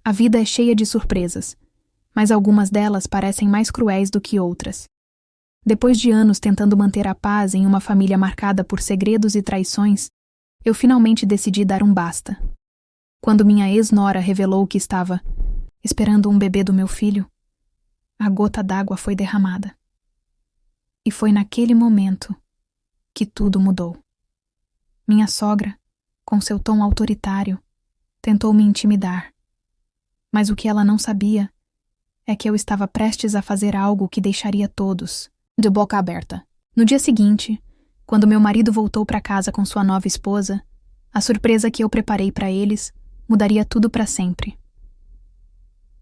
A vida é cheia de surpresas, mas algumas delas parecem mais cruéis do que outras. Depois de anos tentando manter a paz em uma família marcada por segredos e traições, eu finalmente decidi dar um basta. Quando minha ex-nora revelou que estava esperando um bebê do meu filho, a gota d'água foi derramada. E foi naquele momento que tudo mudou. Minha sogra, com seu tom autoritário, tentou me intimidar. Mas o que ela não sabia é que eu estava prestes a fazer algo que deixaria todos de boca aberta. No dia seguinte, quando meu marido voltou para casa com sua nova esposa, a surpresa que eu preparei para eles mudaria tudo para sempre.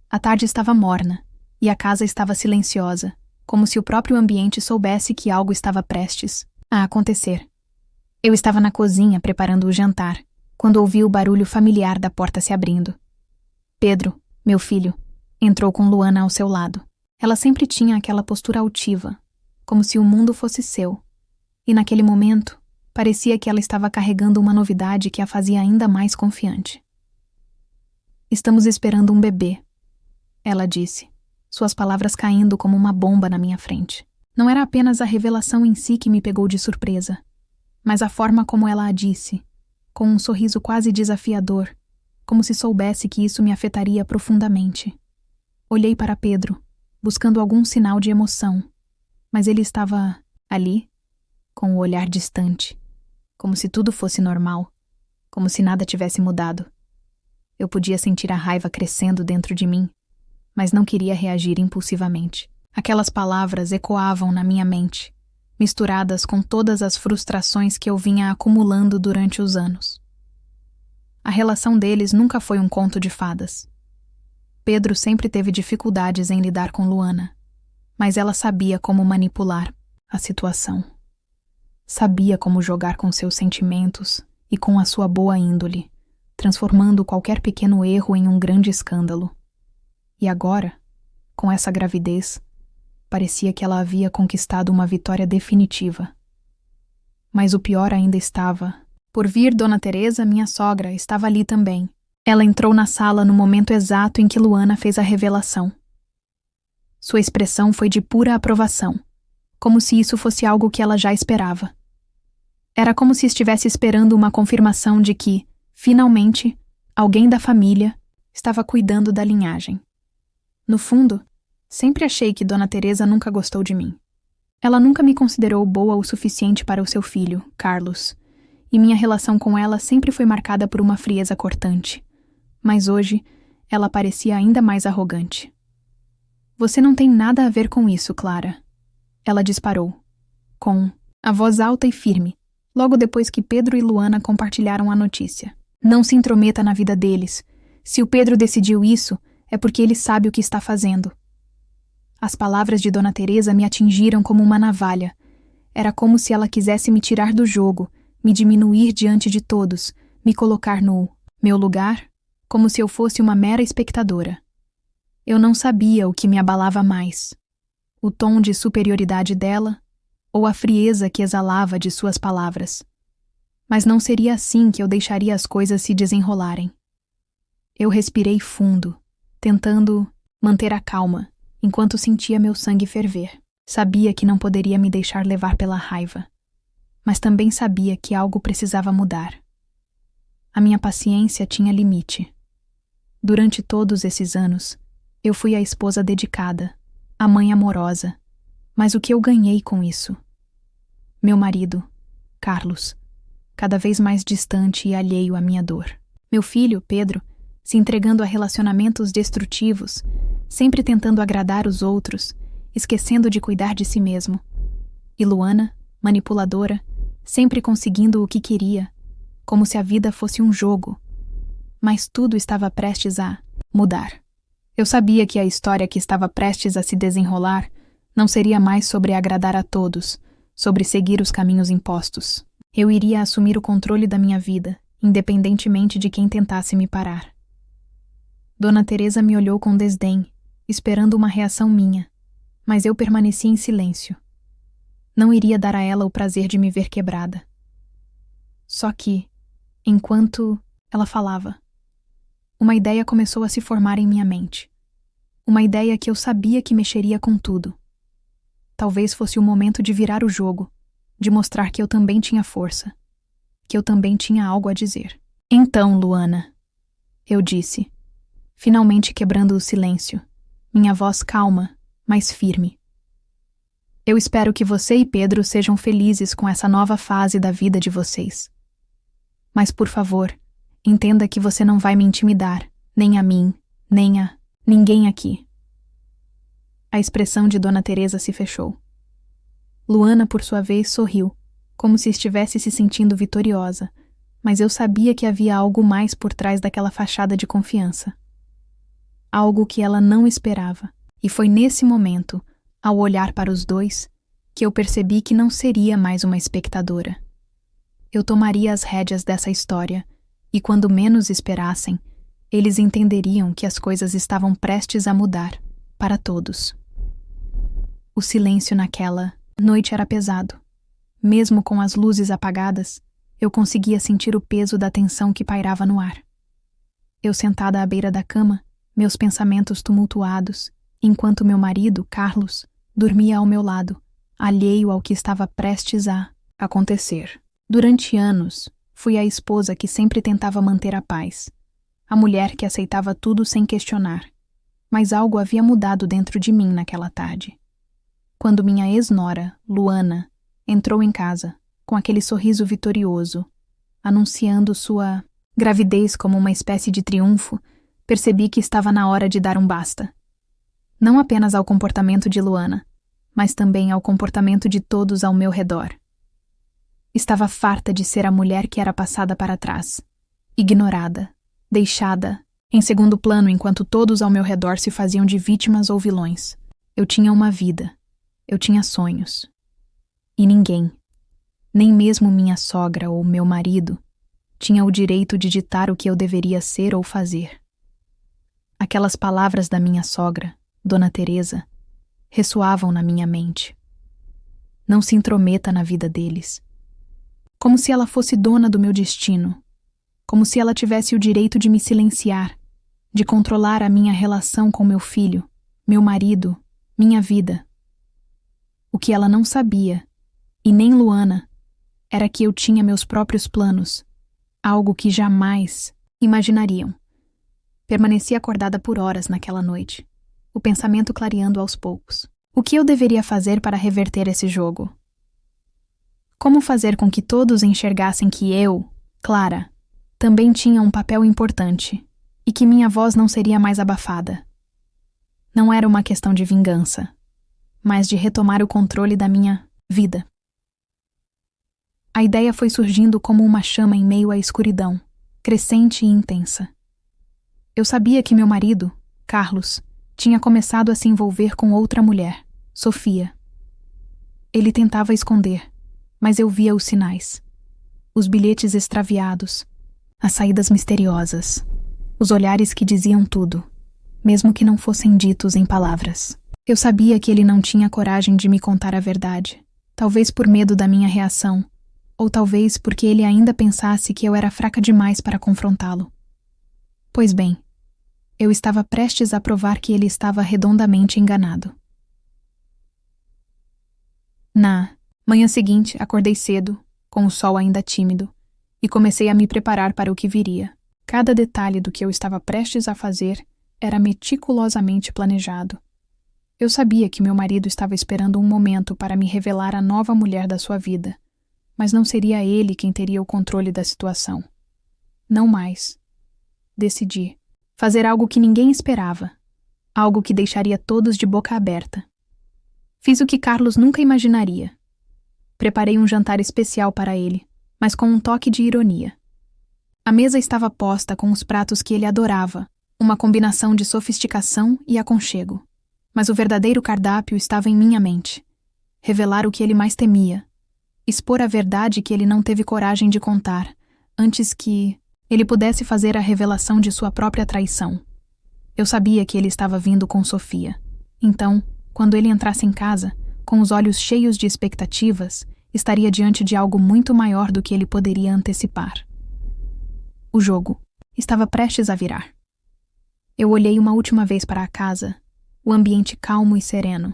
A tarde estava morna e a casa estava silenciosa, como se o próprio ambiente soubesse que algo estava prestes a acontecer. Eu estava na cozinha preparando o jantar, quando ouvi o barulho familiar da porta se abrindo. Pedro, meu filho, entrou com Luana ao seu lado. Ela sempre tinha aquela postura altiva, como se o mundo fosse seu. E naquele momento, parecia que ela estava carregando uma novidade que a fazia ainda mais confiante. Estamos esperando um bebê, ela disse, suas palavras caindo como uma bomba na minha frente. Não era apenas a revelação em si que me pegou de surpresa, mas a forma como ela a disse, com um sorriso quase desafiador, como se soubesse que isso me afetaria profundamente. Olhei para Pedro, buscando algum sinal de emoção, mas ele estava ali, com o olhar distante, como se tudo fosse normal, como se nada tivesse mudado. Eu podia sentir a raiva crescendo dentro de mim, mas não queria reagir impulsivamente. Aquelas palavras ecoavam na minha mente, misturadas com todas as frustrações que eu vinha acumulando durante os anos. A relação deles nunca foi um conto de fadas. Pedro sempre teve dificuldades em lidar com Luana, mas ela sabia como manipular a situação. Sabia como jogar com seus sentimentos e com a sua boa índole, transformando qualquer pequeno erro em um grande escândalo. E agora, com essa gravidez, parecia que ela havia conquistado uma vitória definitiva. Mas o pior ainda estava por vir. Dona Teresa, minha sogra, estava ali também. Ela entrou na sala no momento exato em que Luana fez a revelação. Sua expressão foi de pura aprovação, como se isso fosse algo que ela já esperava. Era como se estivesse esperando uma confirmação de que, finalmente, alguém da família estava cuidando da linhagem. No fundo, sempre achei que Dona Teresa nunca gostou de mim. Ela nunca me considerou boa o suficiente para o seu filho, Carlos, e minha relação com ela sempre foi marcada por uma frieza cortante. Mas hoje, ela parecia ainda mais arrogante. Você não tem nada a ver com isso, Clara. Ela disparou, com a voz alta e firme, logo depois que Pedro e Luana compartilharam a notícia. Não se intrometa na vida deles. Se o Pedro decidiu isso, é porque ele sabe o que está fazendo. As palavras de Dona Teresa me atingiram como uma navalha. Era como se ela quisesse me tirar do jogo, me diminuir diante de todos, me colocar no meu lugar, como se eu fosse uma mera espectadora. Eu não sabia o que me abalava mais, o tom de superioridade dela ou a frieza que exalava de suas palavras. Mas não seria assim que eu deixaria as coisas se desenrolarem. Eu respirei fundo, tentando manter a calma, enquanto sentia meu sangue ferver. Sabia que não poderia me deixar levar pela raiva, mas também sabia que algo precisava mudar. A minha paciência tinha limite. Durante todos esses anos, eu fui a esposa dedicada, a mãe amorosa, mas o que eu ganhei com isso? Meu marido, Carlos, cada vez mais distante e alheio à minha dor. Meu filho, Pedro, se entregando a relacionamentos destrutivos, sempre tentando agradar os outros, esquecendo de cuidar de si mesmo. E Luana, manipuladora, sempre conseguindo o que queria, como se a vida fosse um jogo. Mas tudo estava prestes a mudar. Eu sabia que a história que estava prestes a se desenrolar não seria mais sobre agradar a todos, sobre seguir os caminhos impostos. Eu iria assumir o controle da minha vida, independentemente de quem tentasse me parar. Dona Teresa me olhou com desdém, esperando uma reação minha, mas eu permaneci em silêncio. Não iria dar a ela o prazer de me ver quebrada. Só que, enquanto ela falava, uma ideia começou a se formar em minha mente. Uma ideia que eu sabia que mexeria com tudo. Talvez fosse o momento de virar o jogo, de mostrar que eu também tinha força, que eu também tinha algo a dizer. Então, Luana, eu disse, finalmente quebrando o silêncio, minha voz calma, mas firme. Eu espero que você e Pedro sejam felizes com essa nova fase da vida de vocês. Mas, por favor, entenda que você não vai me intimidar, nem a mim, nem a ninguém aqui. A expressão de Dona Teresa se fechou. Luana, por sua vez, sorriu, como se estivesse se sentindo vitoriosa, mas eu sabia que havia algo mais por trás daquela fachada de confiança. Algo que ela não esperava, e foi nesse momento, ao olhar para os dois, que eu percebi que não seria mais uma espectadora. Eu tomaria as rédeas dessa história, e quando menos esperassem, eles entenderiam que as coisas estavam prestes a mudar, para todos. O silêncio naquela noite era pesado. Mesmo com as luzes apagadas, eu conseguia sentir o peso da tensão que pairava no ar. Eu sentada à beira da cama, meus pensamentos tumultuados, enquanto meu marido, Carlos, dormia ao meu lado, alheio ao que estava prestes a acontecer. Durante anos, fui a esposa que sempre tentava manter a paz, a mulher que aceitava tudo sem questionar. Mas algo havia mudado dentro de mim naquela tarde. Quando minha ex-nora, Luana, entrou em casa, com aquele sorriso vitorioso, anunciando sua gravidez como uma espécie de triunfo, percebi que estava na hora de dar um basta. Não apenas ao comportamento de Luana, mas também ao comportamento de todos ao meu redor. Estava farta de ser a mulher que era passada para trás, ignorada, deixada, em segundo plano enquanto todos ao meu redor se faziam de vítimas ou vilões. Eu tinha uma vida, eu tinha sonhos. E ninguém, nem mesmo minha sogra ou meu marido, tinha o direito de ditar o que eu deveria ser ou fazer. Aquelas palavras da minha sogra, Dona Teresa, ressoavam na minha mente. Não se intrometa na vida deles. Como se ela fosse dona do meu destino, como se ela tivesse o direito de me silenciar, de controlar a minha relação com meu filho, meu marido, minha vida. O que ela não sabia, e nem Luana, era que eu tinha meus próprios planos, algo que jamais imaginariam. Permaneci acordada por horas naquela noite, o pensamento clareando aos poucos. O que eu deveria fazer para reverter esse jogo? Como fazer com que todos enxergassem que eu, Clara, também tinha um papel importante e que minha voz não seria mais abafada? Não era uma questão de vingança, mas de retomar o controle da minha vida. A ideia foi surgindo como uma chama em meio à escuridão, crescente e intensa. Eu sabia que meu marido, Carlos, tinha começado a se envolver com outra mulher, Sofia. Ele tentava esconder, mas eu via os sinais. Os bilhetes extraviados, as saídas misteriosas, os olhares que diziam tudo, mesmo que não fossem ditos em palavras. Eu sabia que ele não tinha coragem de me contar a verdade, talvez por medo da minha reação, ou talvez porque ele ainda pensasse que eu era fraca demais para confrontá-lo. Pois bem, eu estava prestes a provar que ele estava redondamente enganado. Na manhã seguinte, acordei cedo, com o sol ainda tímido, e comecei a me preparar para o que viria. Cada detalhe do que eu estava prestes a fazer era meticulosamente planejado. Eu sabia que meu marido estava esperando um momento para me revelar a nova mulher da sua vida, mas não seria ele quem teria o controle da situação. Não mais. Decidi fazer algo que ninguém esperava, algo que deixaria todos de boca aberta. Fiz o que Carlos nunca imaginaria. Preparei um jantar especial para ele, mas com um toque de ironia. A mesa estava posta com os pratos que ele adorava, uma combinação de sofisticação e aconchego. Mas o verdadeiro cardápio estava em minha mente. Revelar o que ele mais temia. Expor a verdade que ele não teve coragem de contar, antes que ele pudesse fazer a revelação de sua própria traição. Eu sabia que ele estava vindo com Sofia. Então, quando ele entrasse em casa, com os olhos cheios de expectativas, estaria diante de algo muito maior do que ele poderia antecipar. O jogo estava prestes a virar. Eu olhei uma última vez para a casa, o ambiente calmo e sereno,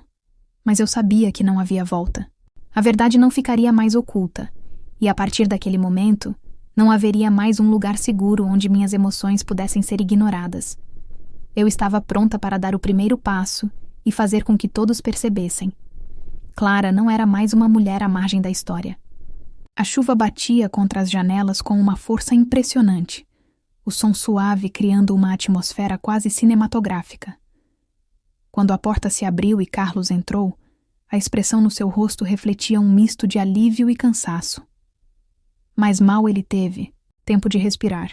mas eu sabia que não havia volta. A verdade não ficaria mais oculta, e a partir daquele momento, não haveria mais um lugar seguro onde minhas emoções pudessem ser ignoradas. Eu estava pronta para dar o primeiro passo e fazer com que todos percebessem. Clara não era mais uma mulher à margem da história. A chuva batia contra as janelas com uma força impressionante, o som suave criando uma atmosfera quase cinematográfica. Quando a porta se abriu e Carlos entrou, a expressão no seu rosto refletia um misto de alívio e cansaço. Mas mal ele teve tempo de respirar,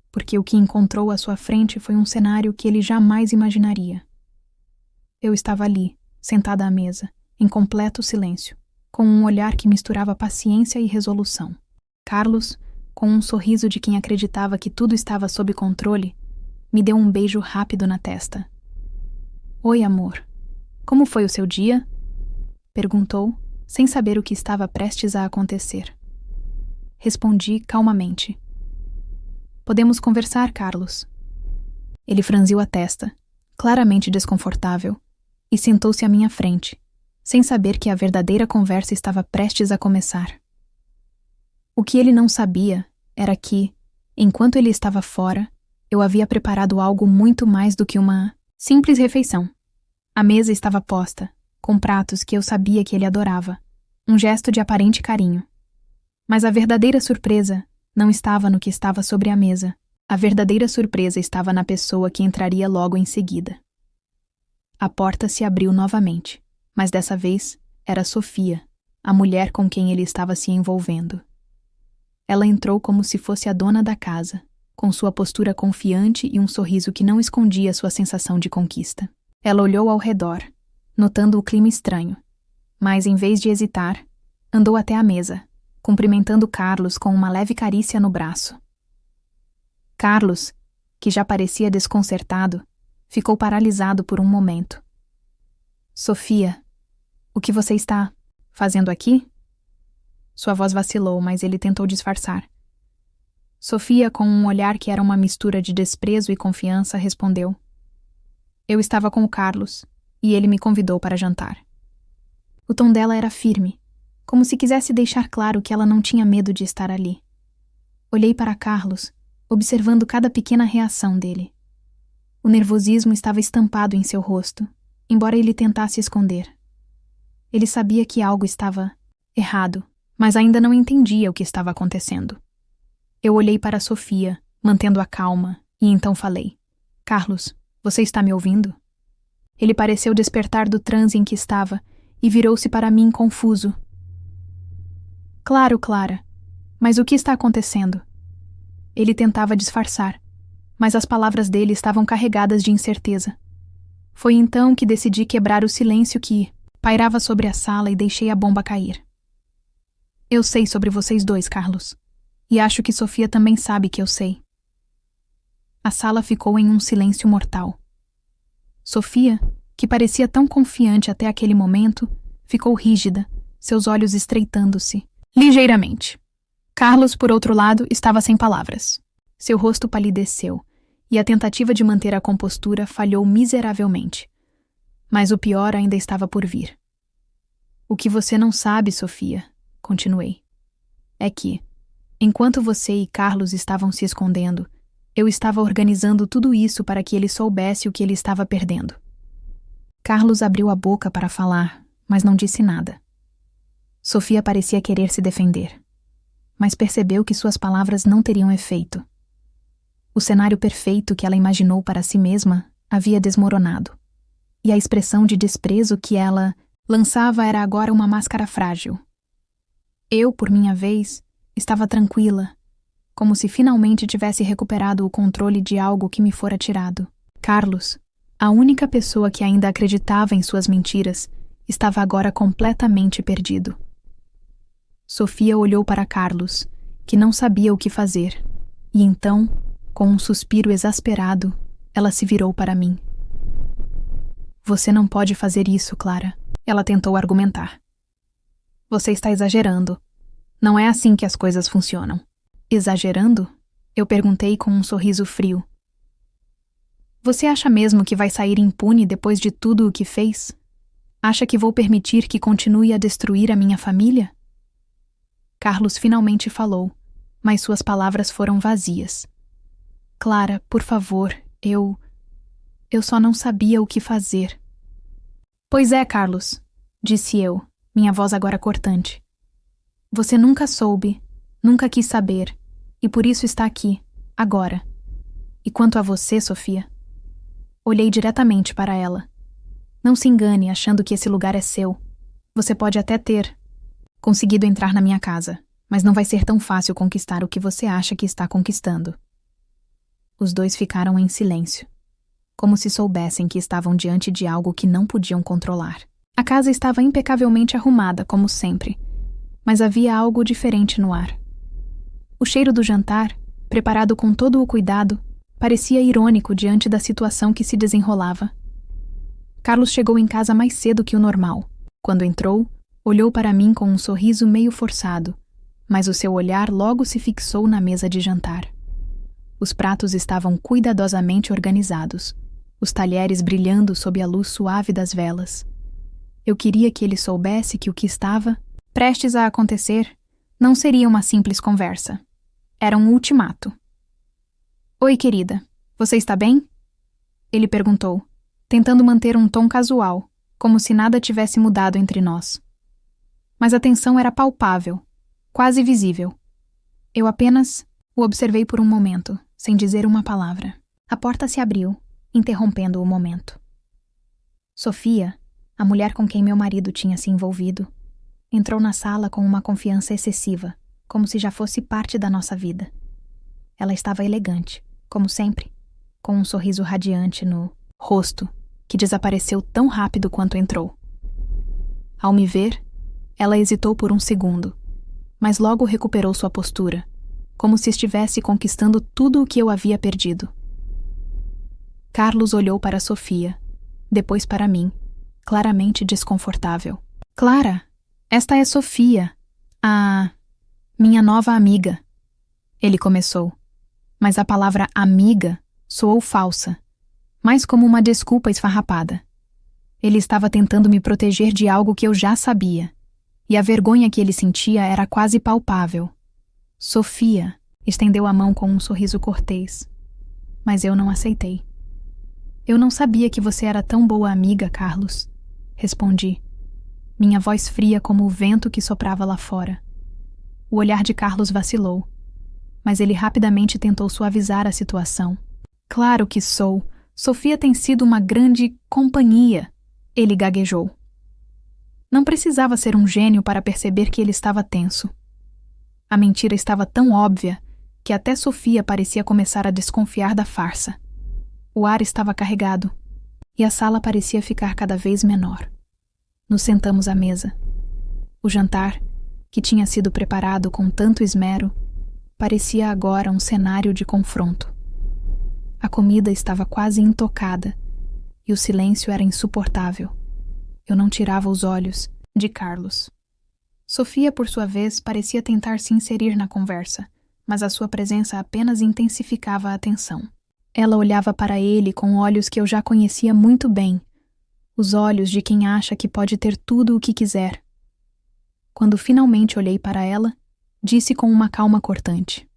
porque o que encontrou à sua frente foi um cenário que ele jamais imaginaria. Eu estava ali, sentada à mesa, em completo silêncio, com um olhar que misturava paciência e resolução. Carlos, com um sorriso de quem acreditava que tudo estava sob controle, me deu um beijo rápido na testa. "Oi, amor. Como foi o seu dia?" perguntou, sem saber o que estava prestes a acontecer. Respondi calmamente. "Podemos conversar, Carlos." Ele franziu a testa, claramente desconfortável, e sentou-se à minha frente, sem saber que a verdadeira conversa estava prestes a começar. O que ele não sabia era que, enquanto ele estava fora, eu havia preparado algo muito mais do que uma simples refeição. A mesa estava posta, com pratos que eu sabia que ele adorava, um gesto de aparente carinho. Mas a verdadeira surpresa não estava no que estava sobre a mesa. A verdadeira surpresa estava na pessoa que entraria logo em seguida. A porta se abriu novamente, mas dessa vez era Sofia, a mulher com quem ele estava se envolvendo. Ela entrou como se fosse a dona da casa, com sua postura confiante e um sorriso que não escondia sua sensação de conquista. Ela olhou ao redor, notando o clima estranho, mas em vez de hesitar, andou até a mesa, cumprimentando Carlos com uma leve carícia no braço. Carlos, que já parecia desconcertado, ficou paralisado por um momento. "Sofia, o que você está fazendo aqui?" Sua voz vacilou, mas ele tentou disfarçar. Sofia, com um olhar que era uma mistura de desprezo e confiança, respondeu: "Eu estava com o Carlos, e ele me convidou para jantar." O tom dela era firme, como se quisesse deixar claro que ela não tinha medo de estar ali. Olhei para Carlos, observando cada pequena reação dele. O nervosismo estava estampado em seu rosto, embora ele tentasse esconder. Ele sabia que algo estava errado, mas ainda não entendia o que estava acontecendo. Eu olhei para Sofia, mantendo a calma, e então falei: "Carlos, você está me ouvindo?" Ele pareceu despertar do transe em que estava e virou-se para mim confuso. "Claro, Clara. Mas o que está acontecendo?" Ele tentava disfarçar, mas as palavras dele estavam carregadas de incerteza. Foi então que decidi quebrar o silêncio que pairava sobre a sala e deixei a bomba cair. "Eu sei sobre vocês dois, Carlos. E acho que Sofia também sabe que eu sei." A sala ficou em um silêncio mortal. Sofia, que parecia tão confiante até aquele momento, ficou rígida, seus olhos estreitando-se, ligeiramente. Carlos, por outro lado, estava sem palavras. Seu rosto palideceu, e a tentativa de manter a compostura falhou miseravelmente. Mas o pior ainda estava por vir. "O que você não sabe, Sofia", continuei, "é que, enquanto você e Carlos estavam se escondendo, eu estava organizando tudo isso para que ele soubesse o que ele estava perdendo." Carlos abriu a boca para falar, mas não disse nada. Sofia parecia querer se defender, mas percebeu que suas palavras não teriam efeito. O cenário perfeito que ela imaginou para si mesma havia desmoronado, e a expressão de desprezo que ela lançava era agora uma máscara frágil. Eu, por minha vez, estava tranquila, como se finalmente tivesse recuperado o controle de algo que me fora tirado. Carlos, a única pessoa que ainda acreditava em suas mentiras, estava agora completamente perdido. Sofia olhou para Carlos, que não sabia o que fazer, e então, com um suspiro exasperado, ela se virou para mim. "Você não pode fazer isso, Clara", ela tentou argumentar. "Você está exagerando. Não é assim que as coisas funcionam." "Exagerando?" eu perguntei com um sorriso frio. Você acha mesmo que vai sair impune depois de tudo o que fez? Acha que vou permitir que continue a destruir a minha família? Carlos finalmente falou, mas suas palavras foram vazias. Clara, por favor, eu só não sabia o que fazer. Pois é, Carlos, disse eu, minha voz agora cortante. Você nunca soube, nunca quis saber, e por isso está aqui, agora. E quanto a você, Sofia? Olhei diretamente para ela. Não se engane achando que esse lugar é seu. Você pode até ter conseguido entrar na minha casa, mas não vai ser tão fácil conquistar o que você acha que está conquistando. Os dois ficaram em silêncio, como se soubessem que estavam diante de algo que não podiam controlar. A casa estava impecavelmente arrumada, como sempre, mas havia algo diferente no ar. O cheiro do jantar, preparado com todo o cuidado, parecia irônico diante da situação que se desenrolava. Carlos chegou em casa mais cedo que o normal. Quando entrou, olhou para mim com um sorriso meio forçado, mas o seu olhar logo se fixou na mesa de jantar. Os pratos estavam cuidadosamente organizados, os talheres brilhando sob a luz suave das velas. Eu queria que ele soubesse que o que estava prestes a acontecer não seria uma simples conversa. Era um ultimato. Oi, querida, você está bem? Ele perguntou, tentando manter um tom casual, como se nada tivesse mudado entre nós. Mas a tensão era palpável, quase visível. Eu apenas o observei por um momento, sem dizer uma palavra. A porta se abriu, interrompendo o momento. Sofia, a mulher com quem meu marido tinha se envolvido, entrou na sala com uma confiança excessiva, como se já fosse parte da nossa vida. Ela estava elegante, como sempre, com um sorriso radiante no rosto, que desapareceu tão rápido quanto entrou. Ao me ver, ela hesitou por um segundo, mas logo recuperou sua postura, como se estivesse conquistando tudo o que eu havia perdido. Carlos olhou para Sofia, depois para mim, claramente desconfortável. Clara, esta é Sofia, a minha nova amiga. Ele começou, mas a palavra amiga soou falsa, mais como uma desculpa esfarrapada. Ele estava tentando me proteger de algo que eu já sabia, e a vergonha que ele sentia era quase palpável. Sofia estendeu a mão com um sorriso cortês, mas eu não aceitei. Eu não sabia que você era tão boa amiga, Carlos, respondi, minha voz fria como o vento que soprava lá fora. O olhar de Carlos vacilou, mas ele rapidamente tentou suavizar a situação. Claro que sou. Sofia tem sido uma grande companhia, ele gaguejou. Não precisava ser um gênio para perceber que ele estava tenso. A mentira estava tão óbvia que até Sofia parecia começar a desconfiar da farsa. O ar estava carregado e a sala parecia ficar cada vez menor. Nos sentamos à mesa. O jantar, que tinha sido preparado com tanto esmero, parecia agora um cenário de confronto. A comida estava quase intocada e o silêncio era insuportável. Eu não tirava os olhos de Carlos. Sofia, por sua vez, parecia tentar se inserir na conversa, mas a sua presença apenas intensificava a tensão. Ela olhava para ele com olhos que eu já conhecia muito bem, os olhos de quem acha que pode ter tudo o que quiser. Quando finalmente olhei para ela, disse com uma calma cortante: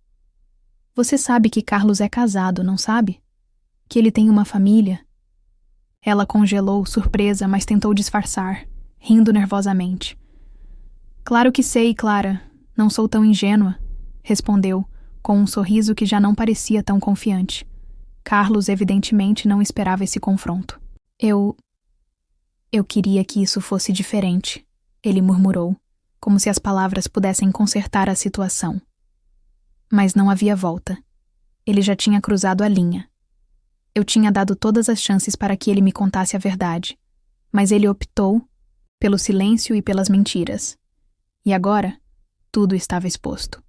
Você sabe que Carlos é casado, não sabe? Que ele tem uma família? Ela congelou, surpresa, mas tentou disfarçar, rindo nervosamente. Claro que sei, Clara. Não sou tão ingênua, respondeu, com um sorriso que já não parecia tão confiante. Carlos evidentemente não esperava esse confronto. Eu queria que isso fosse diferente, ele murmurou, como se as palavras pudessem consertar a situação. Mas não havia volta. Ele já tinha cruzado a linha. Eu tinha dado todas as chances para que ele me contasse a verdade, mas ele optou pelo silêncio e pelas mentiras. E agora, tudo estava exposto.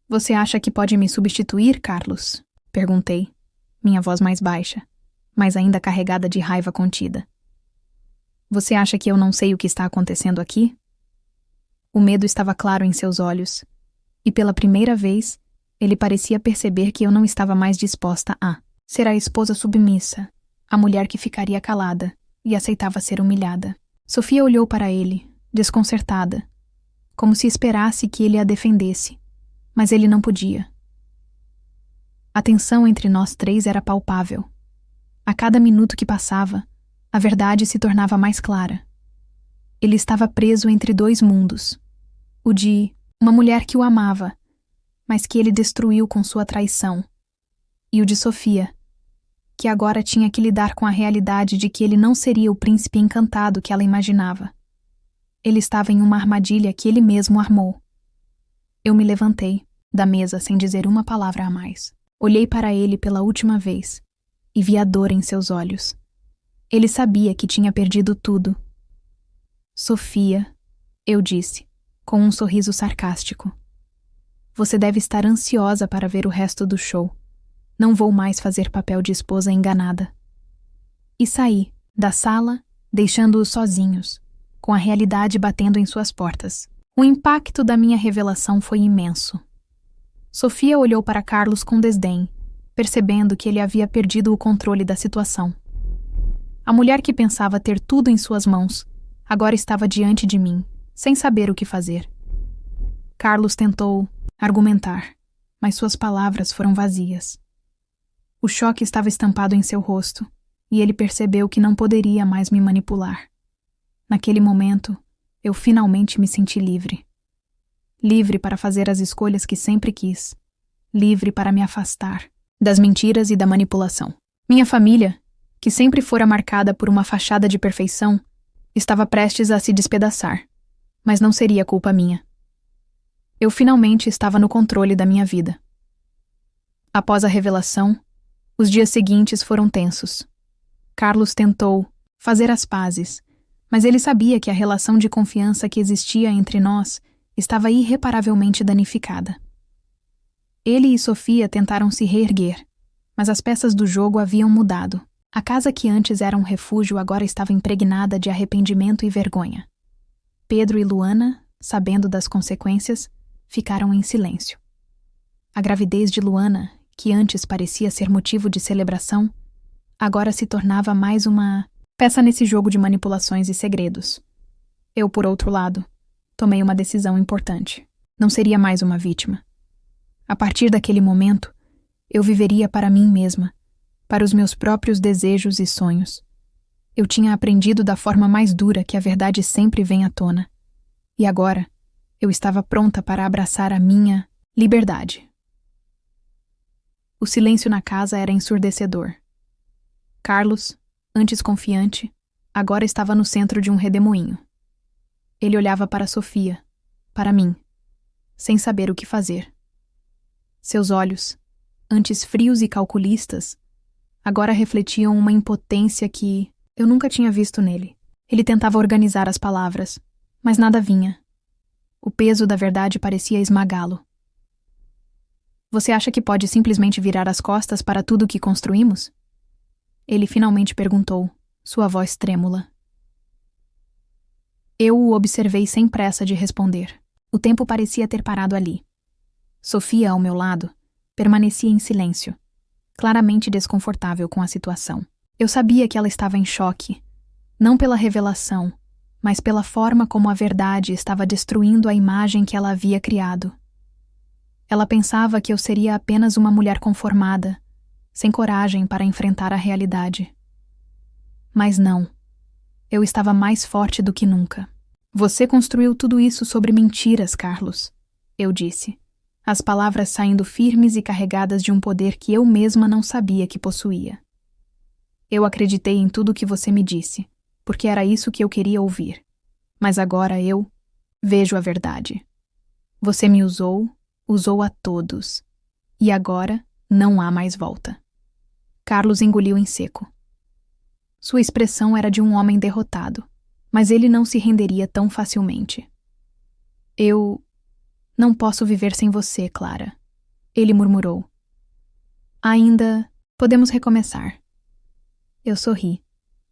Você acha que pode me substituir, Carlos? Perguntei, minha voz mais baixa, mas ainda carregada de raiva contida. Você acha que eu não sei o que está acontecendo aqui? O medo estava claro em seus olhos, e pela primeira vez, ele parecia perceber que eu não estava mais disposta a ser a esposa submissa, a mulher que ficaria calada e aceitava ser humilhada. Sofia olhou para ele, desconcertada, como se esperasse que ele a defendesse, mas ele não podia. A tensão entre nós três era palpável. A cada minuto que passava, a verdade se tornava mais clara. Ele estava preso entre dois mundos, o de uma mulher que o amava, mas que ele destruiu com sua traição, e o de Sofia, que agora tinha que lidar com a realidade de que ele não seria o príncipe encantado que ela imaginava. Ele estava em uma armadilha que ele mesmo armou. Eu me levantei da mesa sem dizer uma palavra a mais. Olhei para ele pela última vez e vi a dor em seus olhos. Ele sabia que tinha perdido tudo. Sofia, eu disse, com um sorriso sarcástico. Você deve estar ansiosa para ver o resto do show. Não vou mais fazer papel de esposa enganada. E saí da sala, deixando-os sozinhos, com a realidade batendo em suas portas. O impacto da minha revelação foi imenso. Sofia olhou para Carlos com desdém, percebendo que ele havia perdido o controle da situação. A mulher que pensava ter tudo em suas mãos, agora estava diante de mim, sem saber o que fazer. Carlos tentou argumentar, mas suas palavras foram vazias. O choque estava estampado em seu rosto, e ele percebeu que não poderia mais me manipular. Naquele momento, eu finalmente me senti livre. Livre para fazer as escolhas que sempre quis. Livre para me afastar das mentiras e da manipulação. Minha família, que sempre fora marcada por uma fachada de perfeição, estava prestes a se despedaçar, mas não seria culpa minha. Eu finalmente estava no controle da minha vida. Após a revelação, os dias seguintes foram tensos. Carlos tentou fazer as pazes, mas ele sabia que a relação de confiança que existia entre nós estava irreparavelmente danificada. Ele e Sofia tentaram se reerguer, mas as peças do jogo haviam mudado. A casa que antes era um refúgio agora estava impregnada de arrependimento e vergonha. Pedro e Luana, sabendo das consequências, ficaram em silêncio. A gravidez de Luana, que antes parecia ser motivo de celebração, agora se tornava mais uma peça nesse jogo de manipulações e segredos. Eu, por outro lado, tomei uma decisão importante. Não seria mais uma vítima. A partir daquele momento, eu viveria para mim mesma, para os meus próprios desejos e sonhos. Eu tinha aprendido da forma mais dura que a verdade sempre vem à tona. E agora, eu estava pronta para abraçar a minha liberdade. O silêncio na casa era ensurdecedor. Carlos, antes confiante, agora estava no centro de um redemoinho. Ele olhava para Sofia, para mim, sem saber o que fazer. Seus olhos, antes frios e calculistas, agora refletiam uma impotência que eu nunca tinha visto nele. Ele tentava organizar as palavras, mas nada vinha. O peso da verdade parecia esmagá-lo. Você acha que pode simplesmente virar as costas para tudo o que construímos? Ele finalmente perguntou, sua voz trêmula. Eu o observei sem pressa de responder. O tempo parecia ter parado ali. Sofia, ao meu lado, permanecia em silêncio, claramente desconfortável com a situação. Eu sabia que ela estava em choque, não pela revelação, mas pela forma como a verdade estava destruindo a imagem que ela havia criado. Ela pensava que eu seria apenas uma mulher conformada, sem coragem para enfrentar a realidade. Mas não. Eu estava mais forte do que nunca. Você construiu tudo isso sobre mentiras, Carlos, eu disse, as palavras saindo firmes e carregadas de um poder que eu mesma não sabia que possuía. Eu acreditei em tudo que você me disse, porque era isso que eu queria ouvir. Mas agora eu vejo a verdade. Você me usou a todos. E agora não há mais volta. Carlos engoliu em seco. Sua expressão era de um homem derrotado, mas ele não se renderia tão facilmente. Eu não posso viver sem você, Clara, ele murmurou. Ainda podemos recomeçar. Eu sorri,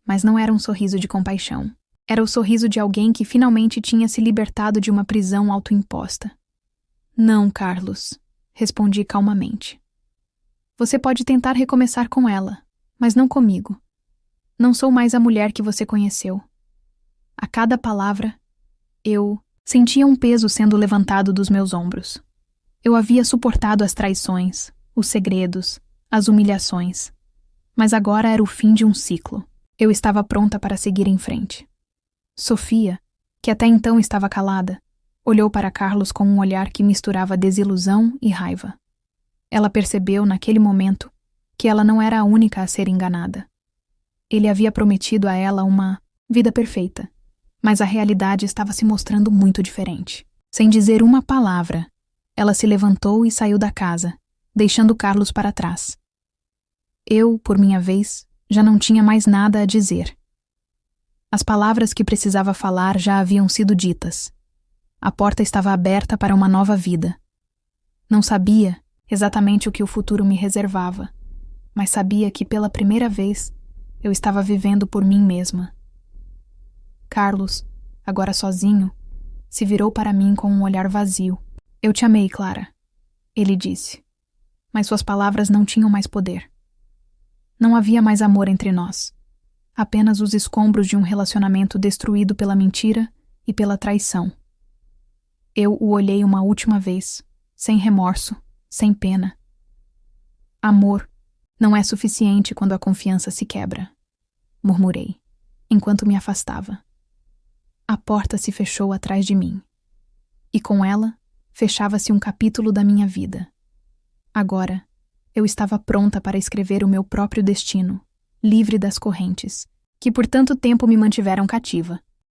mas não era um sorriso de compaixão. Era o sorriso de alguém que finalmente tinha se libertado de uma prisão autoimposta. Não, Carlos, respondi calmamente. Você pode tentar recomeçar com ela, mas não comigo. Não sou mais a mulher que você conheceu. A cada palavra, eu sentia um peso sendo levantado dos meus ombros. Eu havia suportado as traições, os segredos, as humilhações. Mas agora era o fim de um ciclo. Eu estava pronta para seguir em frente. Sofia, que até então estava calada, olhou para Carlos com um olhar que misturava desilusão e raiva. Ela percebeu, naquele momento, que ela não era a única a ser enganada. Ele havia prometido a ela uma vida perfeita, mas a realidade estava se mostrando muito diferente. Sem dizer uma palavra, ela se levantou e saiu da casa, deixando Carlos para trás. Eu, por minha vez, já não tinha mais nada a dizer. As palavras que precisava falar já haviam sido ditas. A porta estava aberta para uma nova vida. Não sabia exatamente o que o futuro me reservava, mas sabia que pela primeira vez eu estava vivendo por mim mesma. Carlos, agora sozinho, se virou para mim com um olhar vazio. Eu te amei, Clara, ele disse, mas suas palavras não tinham mais poder. Não havia mais amor entre nós, apenas os escombros de um relacionamento destruído pela mentira e pela traição. Eu o olhei uma última vez, sem remorso, sem pena. Amor não é suficiente quando a confiança se quebra, murmurei, enquanto me afastava. A porta se fechou atrás de mim, e com ela fechava-se um capítulo da minha vida. Agora, eu estava pronta para escrever o meu próprio destino, livre das correntes, que por tanto tempo me mantiveram cativa.